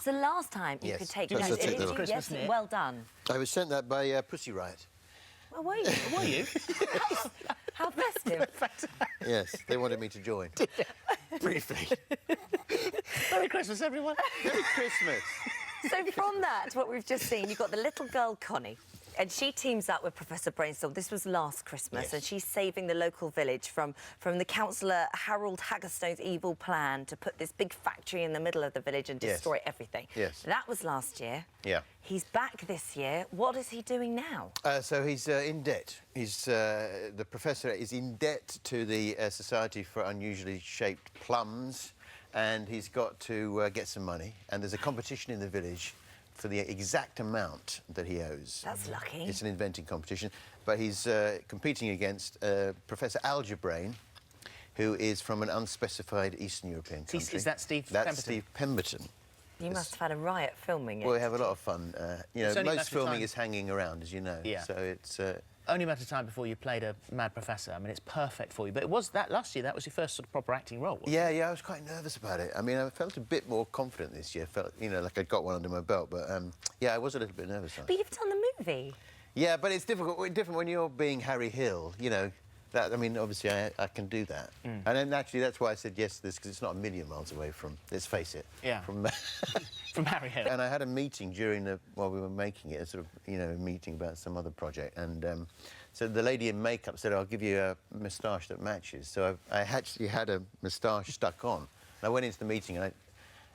the last time you could take Yes, that. Christmas Yes, well done. I was sent that by Pussy Riot. Well, were you? Were you? How festive. Yes, they wanted me to join. Briefly. Merry Christmas, everyone. Merry Christmas. So from that, what we've just seen, you've got the little girl, Connie, and she teams up with Professor Branestawm. This was last Christmas, yes. and she's saving the local village from the councillor Harold Haggerstone's evil plan to put this big factory in the middle of the village and destroy everything. Yes. That was last year. Yeah. He's back this year. What is he doing now? So he's in debt. The professor is in debt to the Society for Unusually Shaped Plums, and he's got to get some money. And there's a competition in the village for the exact amount that he owes. That's lucky. It's an inventing competition, but he's competing against Professor Algebrain, who is from an unspecified Eastern European country. Is that Steve That's Pemberton? Steve Pemberton. You must have had a riot filming it. Well, we have a lot of fun. You know, most filming time. is hanging around, as you know. Yeah. So it's... Only a matter of time before you played a mad professor. I mean, it's perfect for you. But it was that last year, that was your first sort of proper acting role, wasn't it? Yeah, I was quite nervous about it. I mean, I felt a bit more confident this year. Felt, you know, like I'd got one under my belt. But, yeah, I was a little bit nervous. But you've done the movie. Yeah, but it's difficult when you're being Harry Hill, you know. That, I mean, obviously, I can do that. And then, actually, that's why I said yes to this, because it's not a million miles away from, let's face it, from... from Harry Hill. And I had a meeting while we were making it, a sort of, you know, a meeting about some other project. And so the lady in makeup said, I'll give you a moustache that matches. So I actually had a moustache stuck on. And I went into the meeting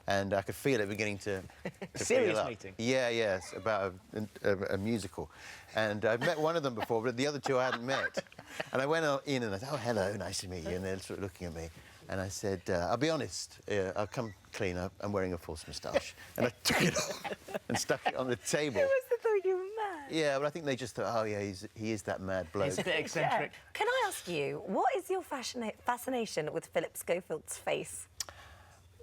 and I could feel it beginning to serious feel up. meeting? Yeah, yes, about a musical. And I've met one of them before, but the other two I hadn't met. And I went in and I said, oh, hello, nice to meet you. And they're sort of looking at me. And I said, I'll be honest, I'll come clean up. I'm wearing a false moustache. And I took it off and stuck it on the table. Who must have thought you were mad? Yeah, but I think they just thought, oh, yeah, he is that mad bloke. He's a bit eccentric. Yeah. Can I ask you, what is your fascination with Phillip Schofield's face?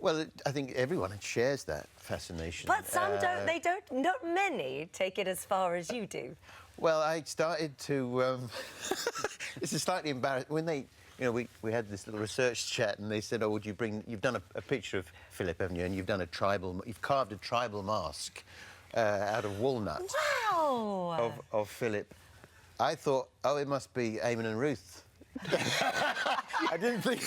Well, I think everyone shares that fascination. But some don't. Not many take it as far as you do. Well, I started to... this is slightly embarrassing. When they... You know, we had this little research chat, and they said, "Oh, would you bring? You've done a picture of Phillip, haven't you? And you've carved a tribal mask out of walnut. Wow! Of Phillip." I thought, oh, it must be Eamonn and Ruth. I didn't think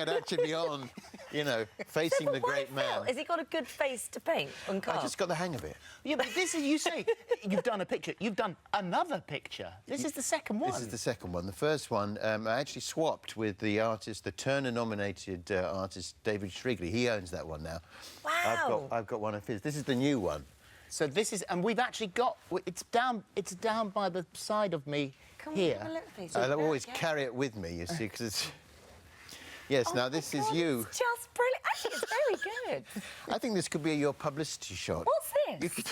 I'd actually be on, you know, facing the great man. Has he got a good face to paint and carve? I just got the hang of it. Yeah, but this is, you say, you've done a picture. You've done another picture. This is the second one. This is the second one. The first one, I actually swapped with the artist, the Turner-nominated artist, David Shrigley. He owns that one now. Wow. I've got one of his. This is the new one. So this is, and we've actually got, it's down by the side of me here. I'll always carry it with me, you see, because it's... Yes, now this is you. It's just brilliant. Actually, it's very good. I think this could be your publicity shot. What's this?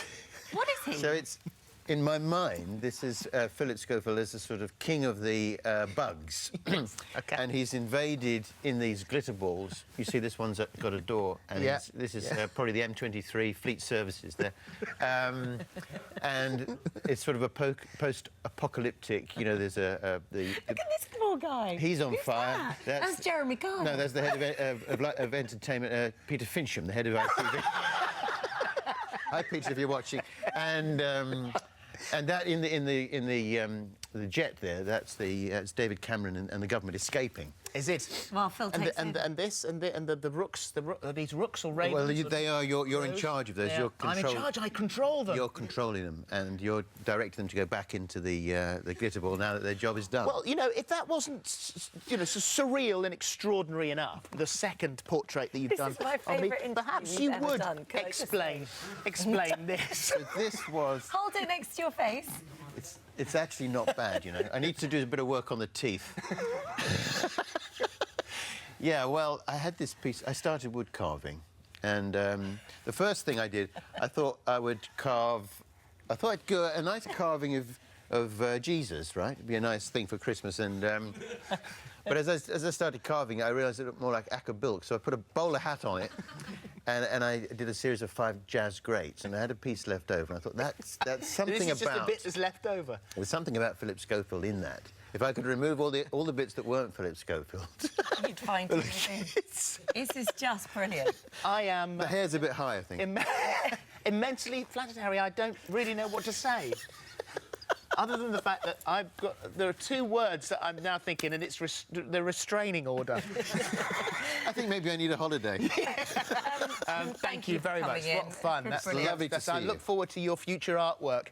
What is he? So it's, in my mind, this is Phillip Schofield as a sort of king of the bugs. Okay. And he's invaded in these glitter balls. You see, this one's got a door, and this is probably the M23 Fleet Services there. And it's sort of a post-apocalyptic, you know, there's Look at this poor guy. He's on fire. That? That's Jeremy Kyle. No, that's the head of entertainment, Peter Fincham, the head of ITV. Hi, Peter, if you're watching. And that in the jet there, that's David Cameron and the government escaping. Is it? Well, Phil takes the rooks, these rooks or ravens. Well, they are. You're in charge of those. Yeah. I'm in charge. I control them. You're controlling them, and you're directing them to go back into the glitter ball now that their job is done. Well, you know, if that wasn't, you know, so surreal and extraordinary enough, the second portrait that you've done is my of me, favourite perhaps you would explain this. So this was. Hold it next to your face. It's actually not bad, you know. I need to do a bit of work on the teeth. Yeah, well, I had this piece. I started wood carving, and the first thing I did, I thought I'd do a nice carving of Jesus, right? It'd be a nice thing for Christmas, and but as I started carving, I realised it looked more like Acker-Bilk, so I put a bowler hat on it, and I did a series of 5 jazz greats, and I had a piece left over, and I thought that's something this is about. Just a bit that's left over. There's something about Phillip Schofield in that. If I could remove all the bits that weren't Phillip Schofield. You'd find anything. This is just brilliant. I am... The hair's a bit high, I think. Immensely flattered, Harry. I don't really know what to say. Other than the fact that there are two words that I'm now thinking, and it's the restraining order. I think maybe I need a holiday. Thank you very much. In. What fun. That's lovely to see I look forward to your future artwork.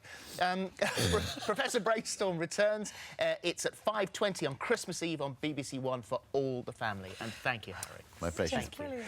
Professor Branestawm returns. It's at 5:20 on Christmas Eve on BBC One for all the family. And thank you, Harry. My pleasure. Just brilliant.